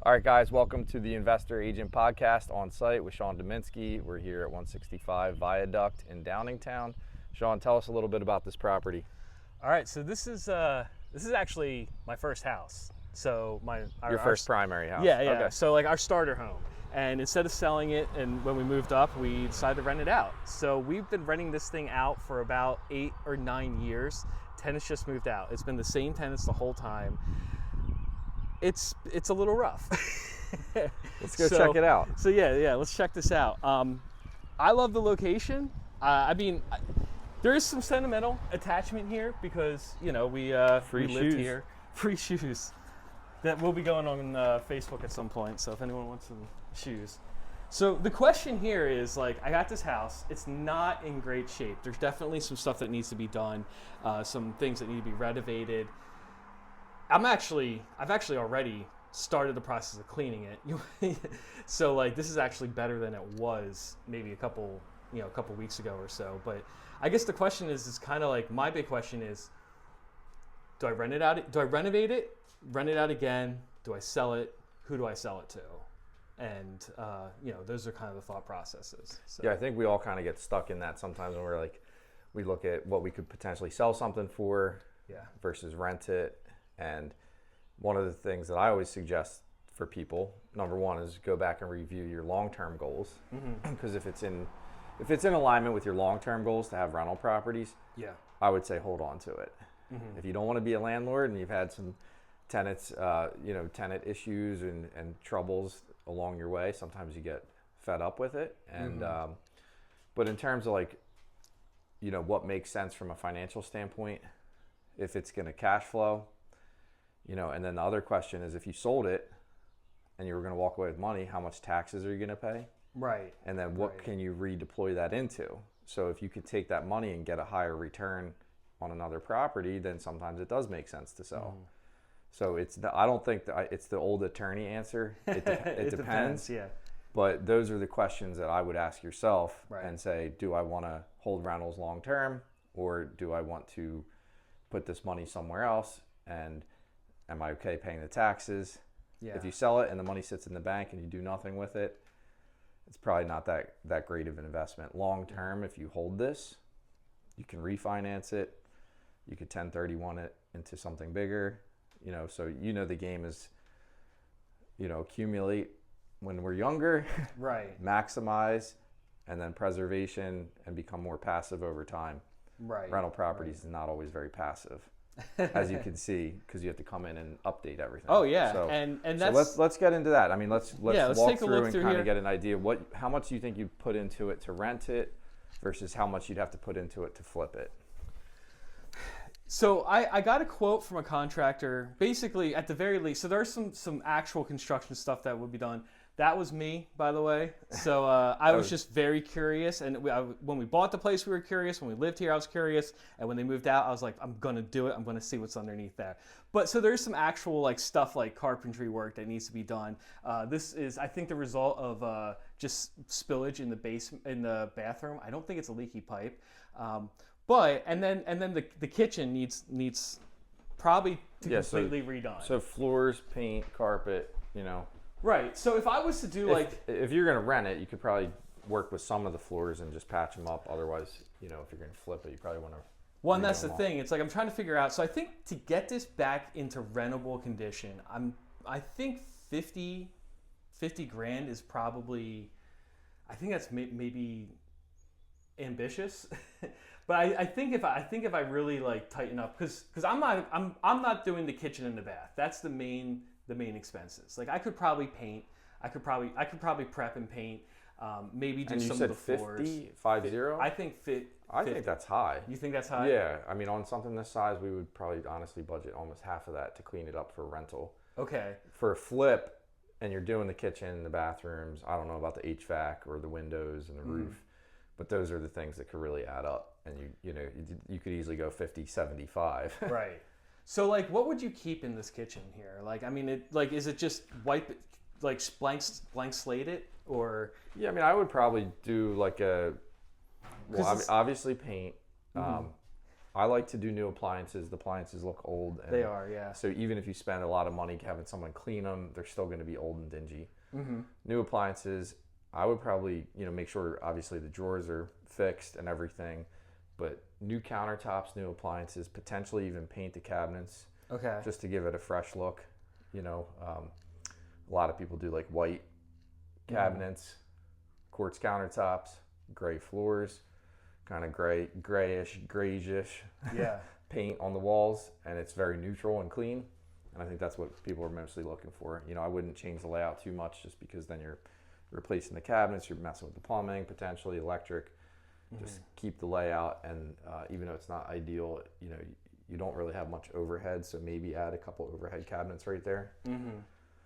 All right, guys, welcome to the Investor Agent Podcast on site with Sean Deminski. We're here at 165 Viaduct in Downingtown. Sean, tell us a little bit about this property. All right, so this is actually my first house. So Your first primary house. Yeah. Okay. So like our starter home. And instead of selling it, and when we moved up, we decided to rent it out. So we've been renting this thing out for about 8 or 9 years. Tenants just moved out. It's been the same tenants the whole time. It's a little rough. Let's go check it out. So yeah, let's check this out. I love the location. There is some sentimental attachment here because we lived here. Free shoes. That will be going on Facebook at some point. So if anyone wants some shoes. So the question here is, like, I got this house. It's not in great shape. There's definitely some stuff that needs to be done. Some things that need to be renovated. I've actually already started the process of cleaning it. So like this is actually better than it was maybe a couple weeks ago or so. But I guess the question is kind of like, my big question is, do I rent it out? Do I renovate it? Rent it out again? Do I sell it? Who do I sell it to? And those are kind of the thought processes. So. Yeah, I think we all kind of get stuck in that sometimes when we're like, we look at what we could potentially sell something for versus rent it. And one of the things that I always suggest for people, number one, is go back and review your long-term goals. Because if it's in alignment with your long-term goals to have rental properties, I would say hold on to it. If you don't want to be a landlord and you've had some tenant issues and troubles along your way, sometimes you get fed up with it. And but in terms of what makes sense from a financial standpoint, if it's going to cash flow. And then the other question is, if you sold it and you were going to walk away with money, how much taxes are you going to pay? Right. And then what can you redeploy that into? So if you could take that money and get a higher return on another property, then sometimes it does make sense to sell. So I don't think that it's the old attorney answer. It depends. Yeah. But those are the questions that I would ask yourself and say, do I want to hold rentals long term, or do I want to put this money somewhere else? And am I okay paying the taxes? Yeah. If you sell it and the money sits in the bank and you do nothing with it, it's probably not that great of an investment. Long term, if you hold this, you can refinance it. You could 1031 it into something bigger. So the game is, accumulate when we're younger, maximize, and then preservation, and become more passive over time. Rental properties is not always very passive. As you can see, because you have to come in and update everything. Oh yeah, so, and that's, let's get into that. I mean, let's walk through and kind here. of get an idea of how much you think you put into it to rent it versus how much you'd have to put into it to flip it. So I got a quote from a contractor, basically at the very least. So there's some actual construction stuff that would be done. That was me, by the way. So I was just very curious. And when we bought the place, we were curious. When we lived here, I was curious. And when they moved out, I was like, I'm going to do it. I'm going to see what's underneath there. But so there's some actual stuff like carpentry work that needs to be done. This is, I think, the result of just spillage in the bathroom. I don't think it's a leaky pipe. And then the kitchen needs probably completely redone. So floors, paint, carpet, Right. So if I was to do if you're going to rent it, you could probably work with some of the floors and just patch them up. Otherwise, if you're going to flip it, you probably want to. Well, and that's the thing. It's like I'm trying to figure out. So I think to get this back into rentable condition, I think 50 grand is probably. I think that's maybe ambitious. But I think if I really tighten up, because I'm not doing the kitchen and the bath. That's the main expenses. I could probably paint. I could probably prep and paint. Maybe do some of the floors. 50? I think 50. I think that's high. You think that's high? Yeah. I mean, on something this size, we would probably honestly budget almost half of that to clean it up for rental. Okay. For a flip, and you're doing the kitchen, the bathrooms. I don't know about the HVAC or the windows and the roof. But those are the things that could really add up, and you could easily go 50, 75. Right. So what would you keep in this kitchen here? Is it just blank slate it, or? Yeah, I mean, I would probably do obviously paint. I like to do new appliances. The appliances look old. And they are, yeah. So even if you spend a lot of money having someone clean them, they're still going to be old and dingy. Mm-hmm. New appliances, I would probably, make sure obviously the drawers are fixed and everything, but new countertops, new appliances, potentially even paint the cabinets. Okay. Just to give it a fresh look. A lot of people do like white cabinets, quartz countertops, gray floors, kind of grayish, yeah, paint on the walls, and it's very neutral and clean. And I think that's what people are mostly looking for. I wouldn't change the layout too much, just because then you're replacing the cabinets, you're messing with the plumbing, potentially electric. Just keep the layout, and even though it's not ideal, you don't really have much overhead, so maybe add a couple overhead cabinets right there.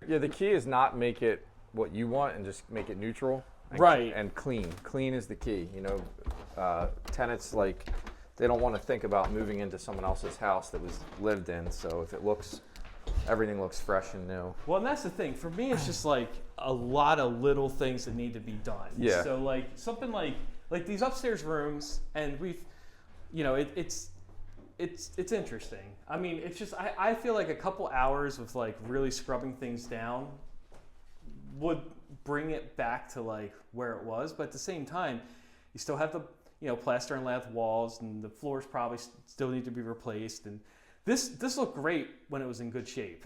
Yeah, the key is not make it what you want and just make it neutral. Right. And clean. Clean is the key. Tenants, they don't want to think about moving into someone else's house that was lived in. So if everything looks fresh and new. Well, and that's the thing. For me, it's just like a lot of little things that need to be done. Yeah. So something like these upstairs rooms, and we've, it's interesting. I mean, it's just I feel like a couple hours of really scrubbing things down would bring it back to where it was, but at the same time, you still have the plaster and lath walls, and the floors probably still need to be replaced. And this looked great when it was in good shape.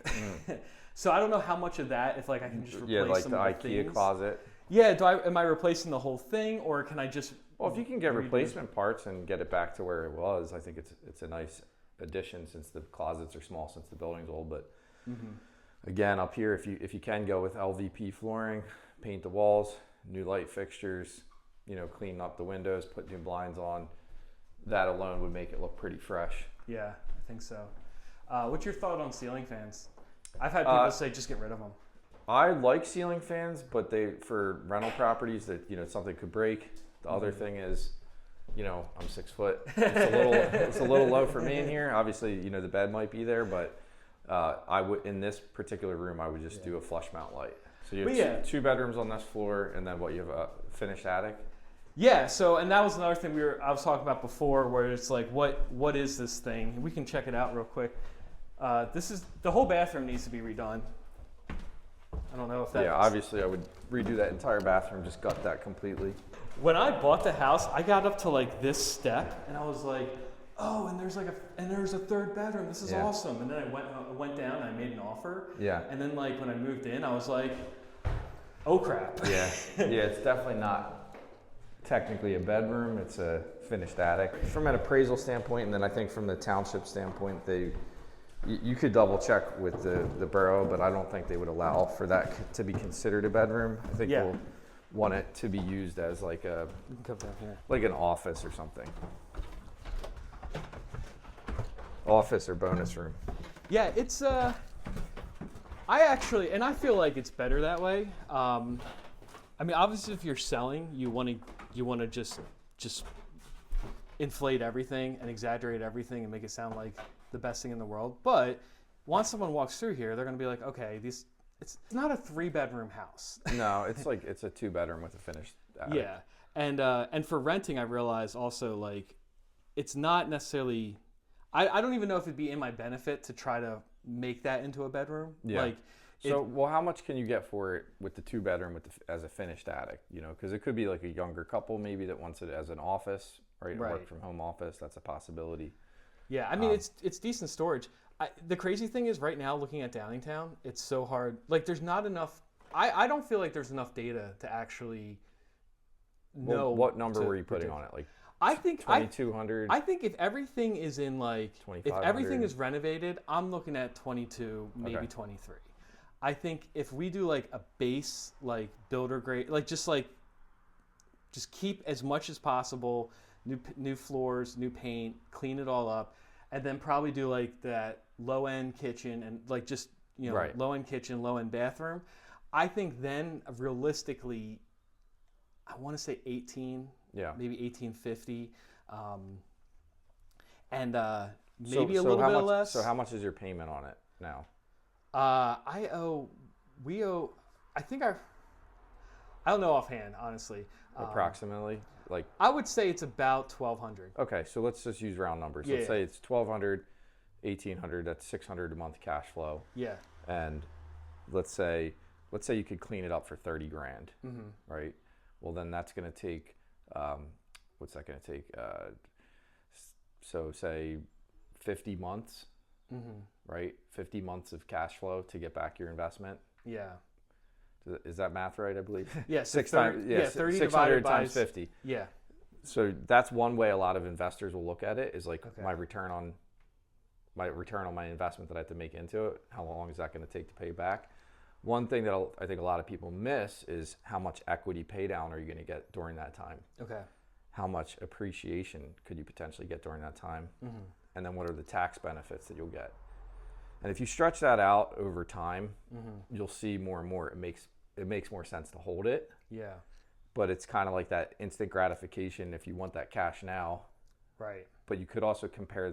So I don't know how much of that, if I can just replace some the of the IKEA things. closet. Yeah, am I replacing the whole thing, or can I just? Well, if you can get replacement parts and get it back to where it was, I think it's a nice addition, since the closets are small, since the building's old. But again, up here, if you can go with LVP flooring, paint the walls, new light fixtures, clean up the windows, put new blinds on, that alone would make it look pretty fresh. Yeah, I think so. What's your thought on ceiling fans? I've had people say just get rid of them. I like ceiling fans, but for rental properties that something could break. The other thing is, I'm 6 foot. It's a little low for me in here. Obviously, the bed might be there, but I would, in this particular room, I would just do a flush mount light. So you have two bedrooms on this floor, and then you have a finished attic. Yeah. So, and that was another thing I was talking about before, where it's what is this thing? We can check it out real quick. The whole bathroom needs to be redone. I don't know if that. Yeah, obviously I would redo that entire bathroom, just gut that completely. When I bought the house, I got up to this step, and I was like, oh, and there's a third bedroom. This is awesome. And then I went down and I made an offer. Yeah. And then when I moved in, I was like, oh crap. Yeah. Yeah, it's definitely not technically a bedroom. It's a finished attic. From an appraisal standpoint, and then I think from the township standpoint, you could double check with the borough, but I don't think they would allow for that to be considered a bedroom. I think they'll want it to be used as like an office or something. Office or bonus room. Yeah, it's I feel like it's better that way. I mean, obviously, if you're selling, you want to just inflate everything and exaggerate everything and make it sound like the best thing in the world. But once someone walks through here, they're going to be like, okay, it's not a 3-bedroom house. No, it's it's a 2-bedroom with a finished attic. Yeah, and for renting, I realize also it's not necessarily. I don't even know if it'd be in my benefit to try to make that into a bedroom. Yeah. How much can you get for it with the 2-bedroom as a finished attic? Because it could be a younger couple maybe that wants it as an office, right? Work from home office. That's a possibility. Yeah, I mean it's decent storage. The crazy thing is right now looking at Downingtown, it's so hard. There's not enough. I don't feel like there's enough data to actually know. What number were you putting on it? I think 2,200. I think if everything is in if everything is renovated, I'm looking at 22, maybe 23. I think if we do a base builder grade, just keep as much as possible, new floors, new paint, clean it all up, and then probably do that low end kitchen and low end kitchen, low end bathroom. I think then realistically, I want to say 18. Yeah. Maybe 1850, and maybe a little bit less. So how much is your payment on it now? We owe. I don't know offhand, honestly. Approximately. Like, I would say it's about 1,200. Okay, so let's just use round numbers. Yeah. Let's say it's 1,200, 1,800. That's 600 a month cash flow. Yeah. And let's say you could clean it up for 30 grand, right? Well, then that's going to take, what's that going to take? So say 50 months, right? 50 months of cash flow to get back your investment. Yeah. Is that math right? I believe. Yeah. So 30 600 times 50. Yeah. So that's one way a lot of investors will look at it is like my return on my investment that I have to make into it. How long is that going to take to pay back? One thing that I think a lot of people miss is how much equity pay down are you going to get during that time? Okay. How much appreciation could you potentially get during that time? And then what are the tax benefits that you'll get? And if you stretch that out over time, you'll see more and more. It makes more sense to hold it. Yeah. But it's kind of like that instant gratification if you want that cash now. Right. But you could also compare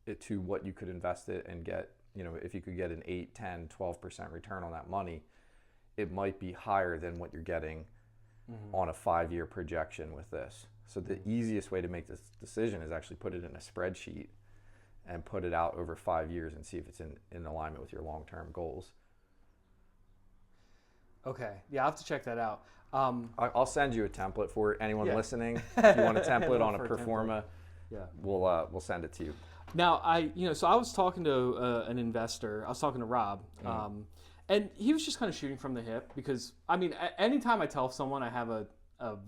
it to what you could invest it and get, if you could get an 8, 10, 12% return on that money, it might be higher than what you're getting on a 5-year projection with this. So the easiest way to make this decision is actually put it in a spreadsheet and put it out over 5 years and see if it's in alignment with your long-term goals. Okay. Yeah, I'll have to check that out. I'll send you a template for anyone listening. If you want a template on a pro forma, we'll send it to you. Now, so I was talking to an investor. I was talking to Rob, and he was just kind of shooting from the hip because, anytime I tell someone I have a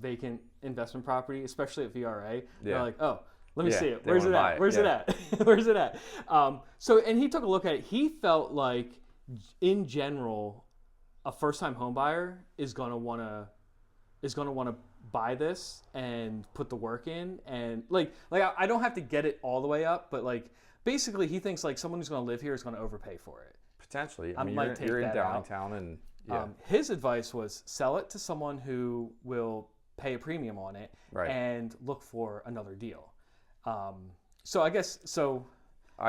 vacant investment property, especially at VRA, they're like, oh, let me see it. Where's it at? Where's it at? Where's it at? And he took a look at it. He felt like, in general, a first-time home buyer is going to want to buy this and put the work in, and like I don't have to get it all the way up, but like basically he thinks like someone who's going to live here is going to overpay for it. Potentially. You're in Downingtown, and his advice was sell it to someone who will pay a premium on it and look for another deal. I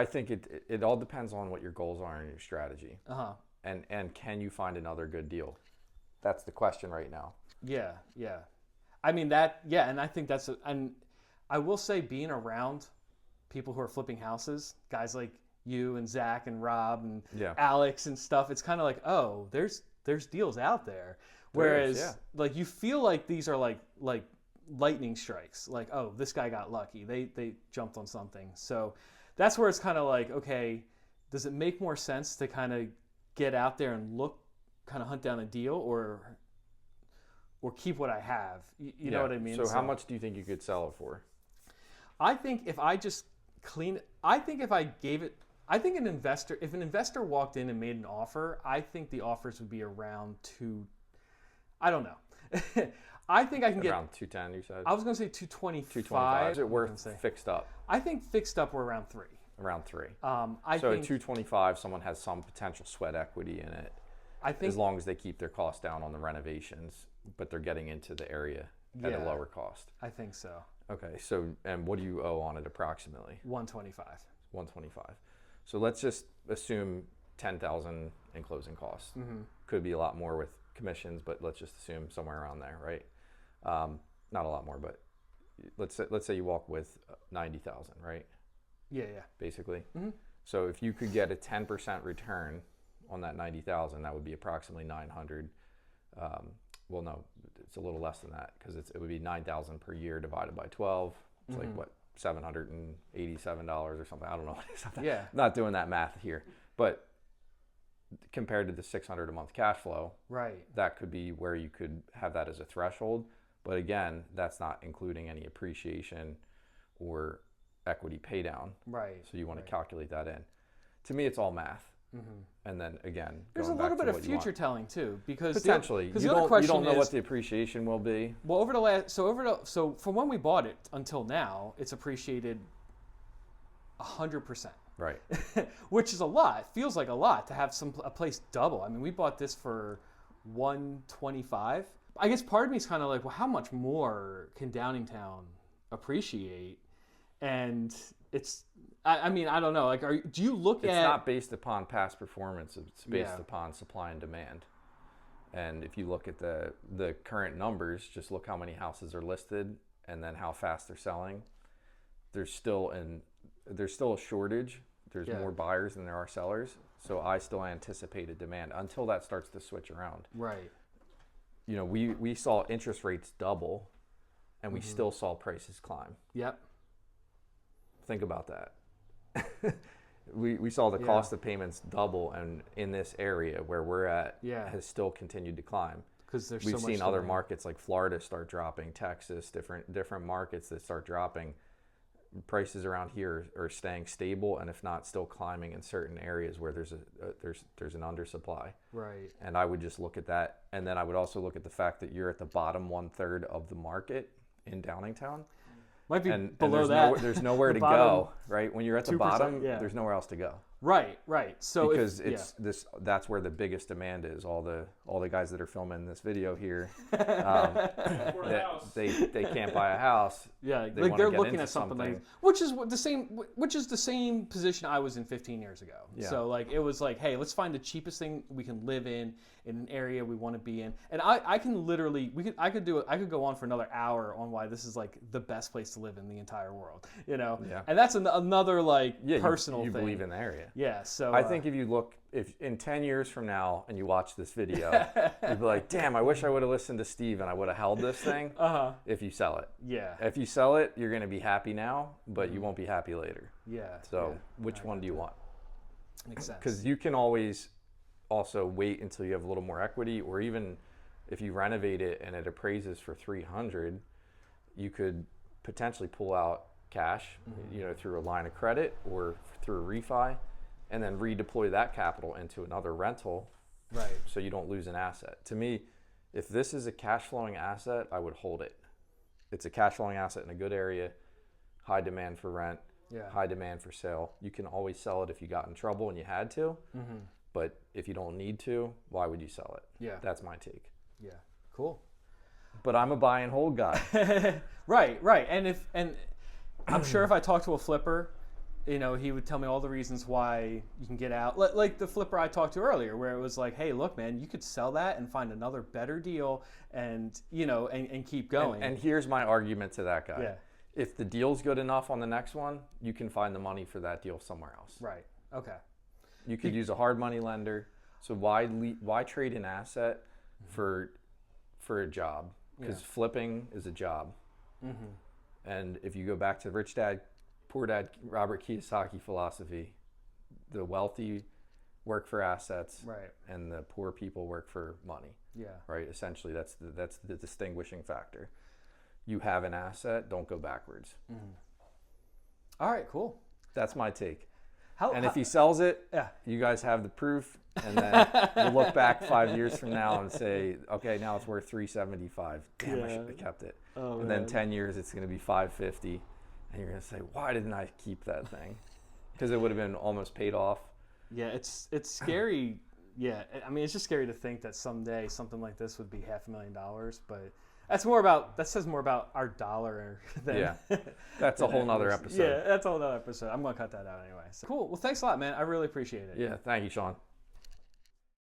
think it all depends on what your goals are and your strategy. And can you find another good deal? That's the question right now. Yeah. And I think and I will say being around people who are flipping houses, guys like you and Zach and Rob and Alex and stuff, it's kind of like, oh, there's deals out there. Whereas like you feel like these are like lightning strikes. Like, oh, this guy got lucky. They jumped on something. So that's where it's kind of like, okay, does it make more sense to kind of get out there and hunt down a deal or keep what I have? You know what I mean? So how much do you think you could sell it for? I think if I just if an investor walked in and made an offer, I think the offers would be around I don't know. I think I can get around 210. You said. I was going to say 225. 225. Is it worth fixed up? I think fixed up we're around 3. Around 3. I think at 225, someone has some potential sweat equity in it. I think as long as they keep their costs down on the renovations, but they're getting into the area at a lower cost. I think so. Okay. So, and what do you owe on it approximately? 125. 125. So let's just assume 10,000 in closing costs. Could be a lot more with commissions, but let's just assume somewhere around there, right? Not a lot more, but let's say you walk with 90,000, right? Yeah. Basically. So if you could get a 10% return on that 90,000, that would be approximately 900. Well, no, it's a little less than that because it would be 9,000 per year divided by 12. It's like what, $787 or something. I don't know. Yeah. Not doing that math here, but compared to the 600 a month cash flow, right? That could be where you could have that as a threshold. But again, that's not including any appreciation or equity pay down. Right. So you want to calculate that in. To me, it's all math. And then again, there's a little bit of future telling too, because potentially you don't know what the appreciation will be. Well, so from when we bought it until now, it's appreciated 100%. Right. Which is a lot. It feels like a lot to have a place double. I mean, we bought this for 125. I guess part of me is kind of like, well, how much more can Downingtown appreciate? And it's, I mean, I don't know. Like, do you look at? It's not based upon past performance. It's based upon supply and demand. And if you look at the current numbers, just look how many houses are listed and then how fast they're selling, there's still a shortage. There's more buyers than there are sellers. So I still anticipate a demand until that starts to switch around. Right. You know, we saw interest rates double, and we still saw prices climb. Yep. Think about that. we saw the cost of payments double, and in this area where we're at has still continued to climb. Because we've seen other markets like Florida start dropping, Texas, different markets that start dropping. Prices around here are staying stable, and if not, still climbing in certain areas where there's an undersupply. Right. And I would just look at that, and then I would also look at the fact that you're at the bottom 1/3 of the market in Downingtown. Might be and below there's nowhere to go, right? When you're at the bottom, there's nowhere else to go. Right. So because that's where the biggest demand is. All the guys that are filming this video here, they can't buy a house. Yeah, like they're looking at something like, which is the same position I was in 15 years ago. Yeah. So like it was like, hey, let's find the cheapest thing we can live in an area we want to be in. And I can literally I could go on for another hour on why this is like the best place to live in the entire world. You know. Yeah. And that's another like personal thing. You believe in the area. Yeah. So I think if in 10 years from now and you watch this video, you'd be like, damn, I wish I would have listened to Steve and I would have held this thing. If you sell it. Yeah. If you sell it, you're going to be happy now, but you won't be happy later. Yeah. So which one do you want? Makes sense. Because you can always also wait until you have a little more equity, or even if you renovate it and it appraises for 300, you could potentially pull out cash, through a line of credit or through a refi, and then redeploy that capital into another rental. Right. So you don't lose an asset. To me, if this is a cash flowing asset, I would hold it. It's a cash flowing asset in a good area, high demand for rent, high demand for sale. You can always sell it if you got in trouble and you had to. But if you don't need to, why would you sell it? Yeah. That's my take. Yeah. Cool. But I'm a buy and hold guy. Right. And I'm sure if I talked to a flipper, he would tell me all the reasons why you can get out. Like the flipper I talked to earlier, where it was like, hey, look, man, you could sell that and find another better deal and keep going. And here's my argument to that guy. Yeah. If the deal's good enough on the next one, you can find the money for that deal somewhere else. Right. Okay. You could use a hard money lender. So why trade an asset for a job? Because flipping is a job. And if you go back to Rich Dad, Poor Dad, Robert Kiyosaki philosophy, the wealthy work for assets, right, and the poor people work for money. Yeah. Right. Essentially, that's the distinguishing factor. You have an asset, don't go backwards. All right, cool. That's my take. If he sells it, you guys have the proof, and then we'll look back 5 years from now and say, okay, now it's worth $375. Damn, I should have kept it. Oh, and then 10 years, it's going to be $550, and you're going to say, why didn't I keep that thing? Because it would have been almost paid off. Yeah, it's scary. Yeah, I mean, it's just scary to think that someday something like this would be $500,000, but that says more about our dollar than that's a whole nother episode. Yeah, that's a whole nother episode. I'm gonna cut that out anyway. So, cool. Well, thanks a lot, man. I really appreciate it. Yeah, thank you, Sean.